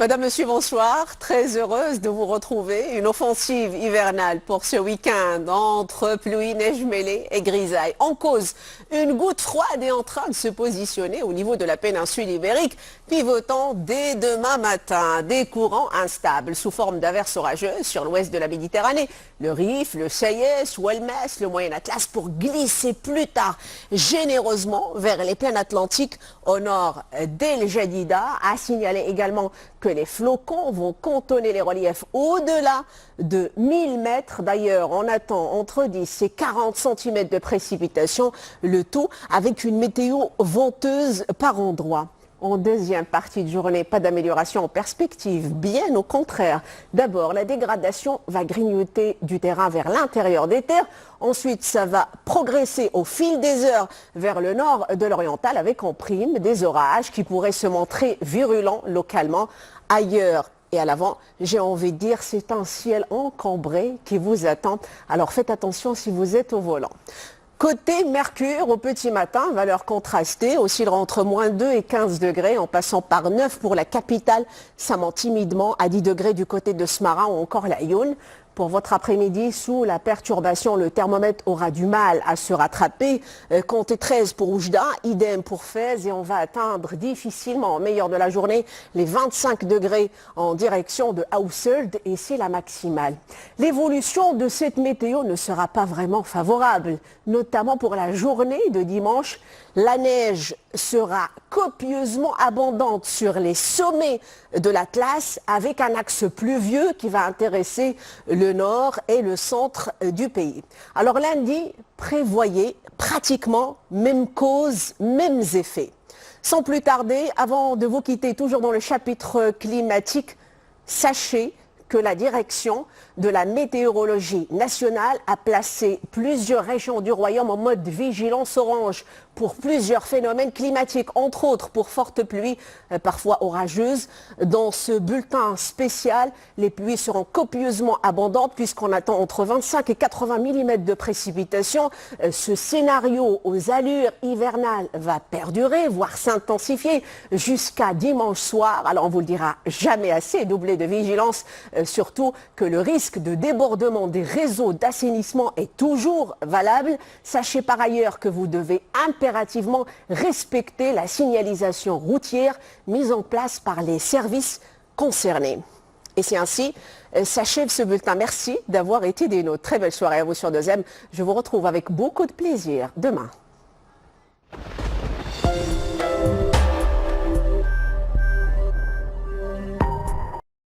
Madame, Monsieur, bonsoir. Très heureuse de vous retrouver. Une offensive hivernale pour ce week-end entre pluie, neige mêlée et grisaille. En cause, une goutte froide est en train de se positionner au niveau de la péninsule ibérique, pivotant dès demain matin. Des courants instables sous forme d'averses orageuses sur l'ouest de la Méditerranée. Le Rif, le Sayès, Ouelmès, le Moyen Atlas pour glisser plus tard généreusement vers les plaines atlantiques au nord d'El Jadida. A signalé également que les flocons vont contourner les reliefs au-delà de 1000 mètres. D'ailleurs, on attend entre 10 et 40 cm de précipitations, le tout avec une météo venteuse par endroits. En deuxième partie de journée, pas d'amélioration en perspective, bien au contraire. D'abord, la dégradation va grignoter du terrain vers l'intérieur des terres. Ensuite, ça va progresser au fil des heures vers le nord de l'oriental avec en prime des orages qui pourraient se montrer virulents localement. Ailleurs et à l'avant, j'ai envie de dire, c'est un ciel encombré qui vous attend. Alors faites attention si vous êtes au volant. Côté Mercure, au petit matin, valeur contrastée, oscillera entre moins 2 et 15 degrés, en passant par 9 pour la capitale, ça monte timidement à 10 degrés du côté de Smara ou encore la Lyon. Pour votre après-midi, sous la perturbation, le thermomètre aura du mal à se rattraper. Comptez 13 pour Oujda, idem pour Fès et on va atteindre difficilement, au meilleur de la journée, les 25 degrés en direction de Hausseld et c'est la maximale. L'évolution de cette météo ne sera pas vraiment favorable, notamment pour la journée de dimanche. La neige sera copieusement abondante sur les sommets de l'Atlas avec un axe pluvieux qui va intéresser le nord et le centre du pays. Alors lundi, prévoyez pratiquement même cause, mêmes effets. Sans plus tarder, avant de vous quitter toujours dans le chapitre climatique, sachez que la direction de la météorologie nationale a placé plusieurs régions du royaume en mode vigilance orange pour plusieurs phénomènes climatiques, entre autres pour fortes pluies, parfois orageuses. Dans ce bulletin spécial, les pluies seront copieusement abondantes puisqu'on attend entre 25 et 80 mm de précipitations. Ce scénario aux allures hivernales va perdurer, voire s'intensifier jusqu'à dimanche soir. Alors on vous le dira jamais assez, doublé de vigilance, surtout que le risque de débordement des réseaux d'assainissement est toujours valable. Sachez par ailleurs que vous devez impérativement respecter la signalisation routière mise en place par les services concernés. Et c'est ainsi s'achève ce bulletin. Merci d'avoir été des nôtres. Très belle soirée à vous sur 2M. Je vous retrouve avec beaucoup de plaisir demain.